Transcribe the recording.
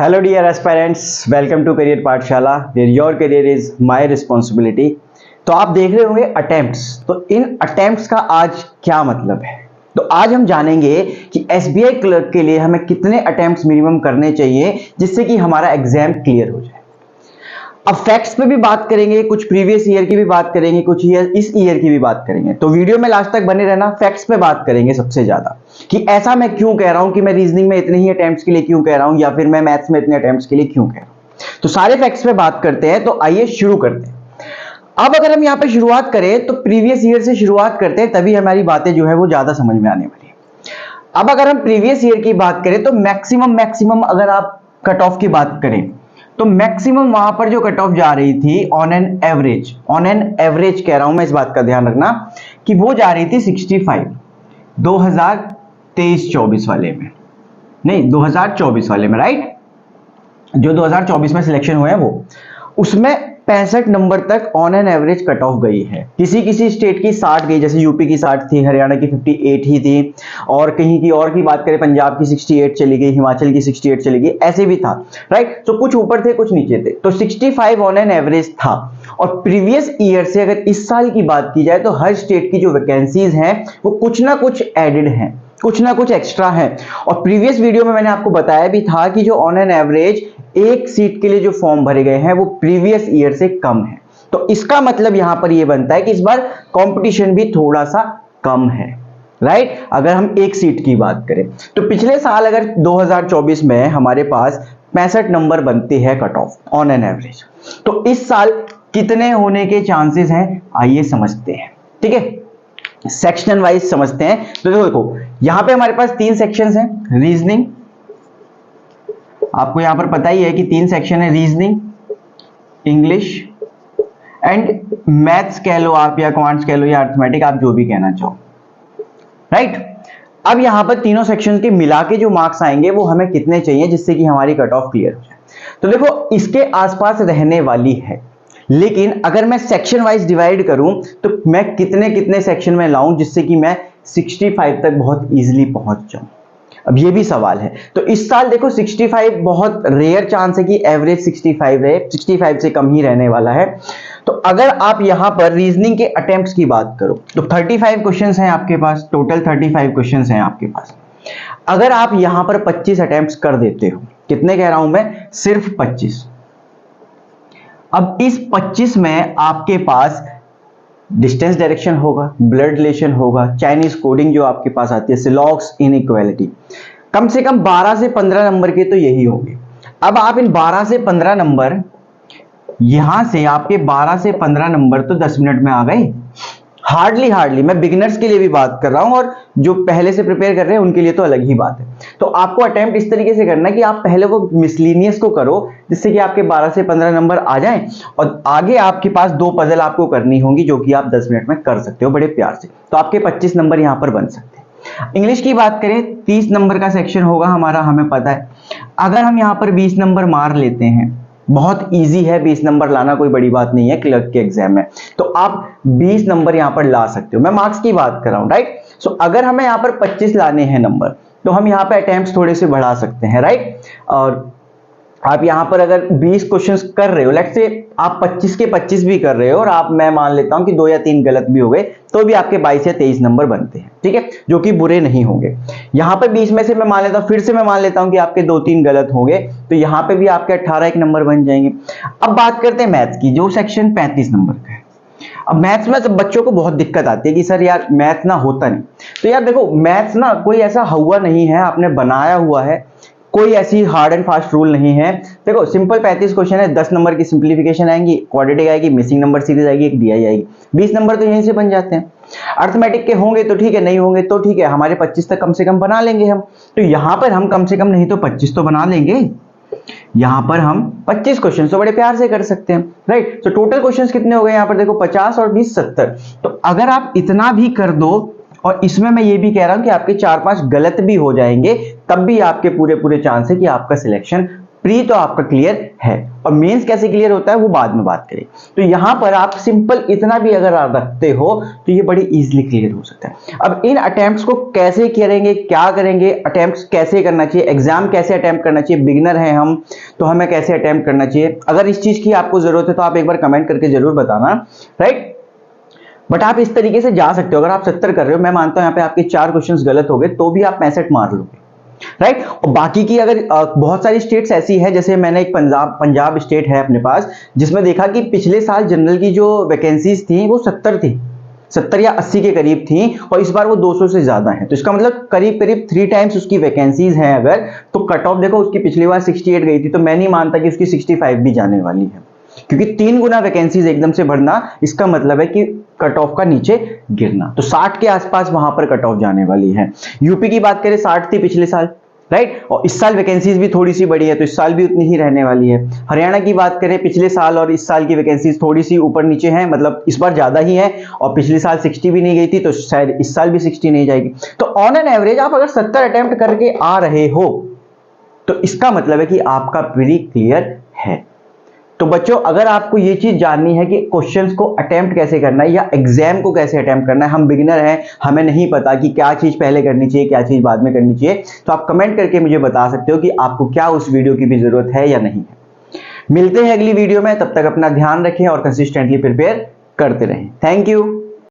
Hello dear aspirants, welcome to Career पाठशाला where your career is my responsibility। तो आप देख रहे होंगे अटेम्प्ट्स, तो इन अटेम्प्ट्स का आज क्या मतलब है। तो आज हम जानेंगे कि एसबीआई क्लर्क के लिए हमें कितने अटेम्प्ट्स मिनिमम करने चाहिए जिससे कि हमारा एग्जाम क्लियर हो जाए। अब फैक्ट्स पे भी बात करेंगे, कुछ प्रीवियस ईयर की भी बात करेंगे, कुछ इस ईयर की भी बात करेंगे। तो वीडियो में लास्ट तक बने रहना। फैक्ट्स पे बात करेंगे सबसे ज्यादा कि ऐसा मैं क्यों कह रहा हूं कि मैं रीजनिंग में इतने ही अटेम्प्ट्स के लिए क्यों कह रहा हूं या फिर मैं मैथ्स में इतने अटेम्प्ट्स के लिए क्यों कह रहा हूं। तो सारे फैक्ट्स पे बात करते हैं। तो आइए शुरू करते हैं। अब अगर हम यहां पे शुरुआत करें तो प्रीवियस ईयर से शुरुआत करते हैं, तभी हमारी बातें जो है वो ज्यादा समझ में आने वाली है। अब अगर हम प्रीवियस ईयर की बात करें तो मैक्सिमम अगर आप कट ऑफ की बात करें तो मैक्सिमम वहां पर जो कट ऑफ जा रही थी ऑन एन एवरेज कह रहा हूं मैं, इस बात का ध्यान रखना कि वो जा रही थी 65 2023-24 वाले में, नहीं 2024 वाले में, राइट। जो 2024 में सिलेक्शन हुए हैं वो उसमें 65 नंबर तक on an average cut off गई है। किसी स्टेट की 60 गई, जैसे यूपी की 60 थी, हरियाणा की 58 ही थी, और कहीं की और की बात करें पंजाब की 68 चली गई, हिमाचल की 68 चली गई, ऐसे भी था, राइट। तो कुछ ऊपर थे कुछ नीचे थे, तो 65 ऑन एन एवरेज था। और प्रीवियस ईयर से अगर इस साल की बात की जाए तो हर स्टेट की जो वैकेंसीज हैं वो कुछ ना कुछ एडेड हैं, कुछ ना कुछ एक्स्ट्रा है। और प्रीवियस वीडियो में मैंने आपको बताया भी था कि जो ऑन एन एवरेज एक सीट के लिए जो फॉर्म भरे गए हैं वो प्रीवियस ईयर से कम है। तो इसका मतलब यहां पर ये बनता है कि इस बार कंपटीशन भी थोड़ा सा कम है, राइट। अगर हम एक सीट की बात करें तो पिछले साल अगर 2024 में हमारे पास 65 नंबर बनते हैं cut off on an average, तो इस साल कितने होने के चांसेस हैं आइए समझते हैं, ठीक है। सेक्शन वाइज समझते हैं। तो देखो यहां पे हमारे पास 3 सेक्शंस हैं। रीजनिंग, आपको यहां पर पता ही है कि 3 सेक्शन है, रीजनिंग, इंग्लिश एंड मैथ्स कह लो आप, या क्वांट्स कह लो, या अर्थमेटिक, आप जो भी कहना चाहो, राइट। अब यहां पर तीनों सेक्शन के मिला के जो मार्क्स आएंगे वो हमें कितने चाहिए जिससे कि हमारी कट ऑफ क्लियर हो जाए। तो देखो इसके आसपास रहने वाली है, लेकिन अगर मैं सेक्शन वाइज डिवाइड करूं तो मैं कितने सेक्शन में लाऊं जिससे कि मैं 65 तक बहुत इजीली पहुंच जाऊं। अब ये भी सवाल है। तो इस साल देखो 65 बहुत रेयर चांस है कि एवरेज 65 रहे, 65 से कम ही रहने वाला है। तो अगर आप यहां पर रीजनिंग के अटेम्प्ट्स की बात करो तो 35 क्वेश्चंस हैं आपके पास, टोटल 35 क्वेश्चंस हैं आपके पास। अगर आप यहां पर 25 अटेम्प्ट्स कर देते हो, कितने कह रहा हूं मैं, सिर्फ 25। अब इस 25 में आपके पास डिस्टेंस डायरेक्शन होगा, ब्लड रिलेशन होगा, चाइनीज कोडिंग जो आपके पास आती है, सिलॉक्स, इनइक्वालिटी, कम से कम 12 से 15 नंबर के तो यही होंगे। अब आप इन 12 से 15 नंबर, यहां से आपके 12 से 15 नंबर तो 10 मिनट में आ गए। हार्डली मैं बिगिनर्स के लिए भी बात कर रहा हूं, और जो पहले से प्रिपेयर कर रहे हैं उनके लिए तो अलग ही बात है। तो आपको अटेम्प्ट इस तरीके से करना है कि आप पहले वो मिसलिनियस को करो जिससे कि आपके 12 से 15 नंबर आ जाएं, और आगे आपके पास 2 पजल आपको करनी होंगी जो कि आप 10 मिनट में कर सकते हो बड़े प्यार से। तो आपके 25 नंबर यहां पर बन सकते हैं। इंग्लिश की बात करें 30 नंबर का सेक्शन होगा हमारा, हमें पता है। अगर हम यहां पर 20 नंबर मार लेते हैं, बहुत इजी है 20 नंबर लाना, कोई बड़ी बात नहीं है क्लर्क के एग्जाम में, तो आप 20 नंबर यहां पर ला सकते हो। मैं मार्क्स की बात कर रहा हूं, राइट। सो अगर हमें यहां पर 25 लाने हैं नंबर तो हम यहां पर अटेम्प्ट्स थोड़े से बढ़ा सकते हैं, राइट। और आप यहां पर अगर 20 क्वेश्चंस कर रहे हो, लेट्स से आप 25 के 25 भी कर रहे हो, और आप, मैं मान लेता हूं कि 2 या 3 गलत भी हो गए, तो भी आपके 22 या 23 नंबर बनते हैं, ठीक है, जो कि बुरे नहीं होंगे। यहां पर 20 में से मैं मान लेता हूं, फिर से मैं मान लेता हूं कि आपके 2-3 गलत होंगे, तो यहां पे भी आपके 18 एक नंबर बन जाएंगे। अब बात करते हैं मैथ्स की, जो सेक्शन 35 नंबर का है। अब मैथ्स में तो बच्चों को बहुत दिक्कत आती है कि सर यार मैथ ना होता नहीं। तो यार देखो मैथ्स ना कोई ऐसा हुआ नहीं है, आपने बनाया हुआ है, कोई ऐसी हार्ड एंड फास्ट रूल नहीं है। देखो सिंपल 35 क्वेश्चन है, 10 नंबर की सिंप्लीफिकेशन आएंगी, क्वाड्रेटिक आएगी, मिसिंग नंबर सीरीज आएगी, एक डीआई आएगी, 20 नंबर तो यहीं से बन जाते हैं। अर्थमेटिक के होंगे तो ठीक है, नहीं होंगे तो ठीक है, हमारे 25 तक कम से कम बना लेंगे हम। तो यहां पर हम कम से कम नहीं तो 25 तो बना लेंगे। यहां पर हम 25 क्वेश्चन तो बड़े प्यार से कर सकते हैं, राइट। तो टोटल क्वेश्चंस कितने हो गए यहां पर देखो, 50 और 20 70। तो अगर आप इतना भी कर दो, और इसमें मैं ये भी कह रहा हूं कि आपके 4-5 गलत भी हो जाएंगे, तब भी आपके पूरे चांस है कि आपका सिलेक्शन प्री तो आपका क्लियर है, और मेंस कैसे क्लियर होता है वो बाद में बात करें। तो यहां पर आप सिंपल इतना भी अगर आप रखते हो तो ये बड़ी इजीली क्लियर हो सकता है। अब इन अटेम्प्ट्स को कैसे करेंगे, क्या करेंगे, अटेम्प्ट्स कैसे करना चाहिए, एग्जाम कैसे अटेम्प्ट करना चाहिए, बिगिनर हैं हम तो हमें कैसे अटेम्प्ट करना चाहिए, अगर इस चीज की आपको जरूरत है तो आप एक बार कमेंट करके जरूर बताना, राइट। बट आप इस तरीके से जा सकते हो, अगर आप 70 कर रहे हो, मैं मानता हूं यहाँ पे आपके 4 क्वेश्चंस गलत हो गए तो भी आप 65 मार लोगे, राइट। और बाकी की अगर बहुत सारी स्टेट्स ऐसी है, जैसे मैंने एक पंजाब स्टेट है अपने पास, जिसमें देखा कि पिछले साल जनरल की जो वैकेंसीज थी वो 70 थी, 70 या 80 के करीब थी, और इस बार वो 200 से ज्यादा है। तो इसका मतलब करीब करीब 3 टाइम्स उसकी वैकेंसीज हैं अगर, तो कट ऑफ देखो उसकी पिछली बार 68 गई थी, तो मैं नहीं मानता कि उसकी 65 भी जाने वाली है, क्योंकि 3 गुना वैकेंसीज एकदम से भरना इसका मतलब है कि कट ऑफ का नीचे गिरना। तो 60 के आसपास वहां पर कट ऑफ जाने वाली है। यूपी की बात करें 60 थी पिछले साल, राइट, और इस साल वैकेंसीज भी थोड़ी सी बढ़ी है तो इस साल भी उतनी ही रहने वाली है। हरियाणा की बात करें पिछले साल और इस साल की वैकेंसीज थोड़ी सी ऊपर नीचे हैं, मतलब इस बार ज्यादा ही है, और पिछले साल 60 भी नहीं गई थी तो शायद इस साल भी 60 नहीं जाएगी। तो ऑन एन एवरेज आप अगर 70 अटेम्प्ट करके आ रहे हो तो इसका मतलब है कि आपका प्री क्लियर है। तो बच्चों अगर आपको ये चीज जाननी है कि क्वेश्चंस को अटेम्प्ट कैसे करना है या एग्जाम को कैसे अटेम्प्ट करना है, हम बिगिनर हैं, हमें नहीं पता कि क्या चीज पहले करनी चाहिए क्या चीज बाद में करनी चाहिए, तो आप कमेंट करके मुझे बता सकते हो कि आपको क्या उस वीडियो की भी जरूरत है या नहीं है। मिलते हैं अगली वीडियो में, तब तक अपना ध्यान रखें और कंसिस्टेंटली प्रिपेयर करते रहें। Thank you.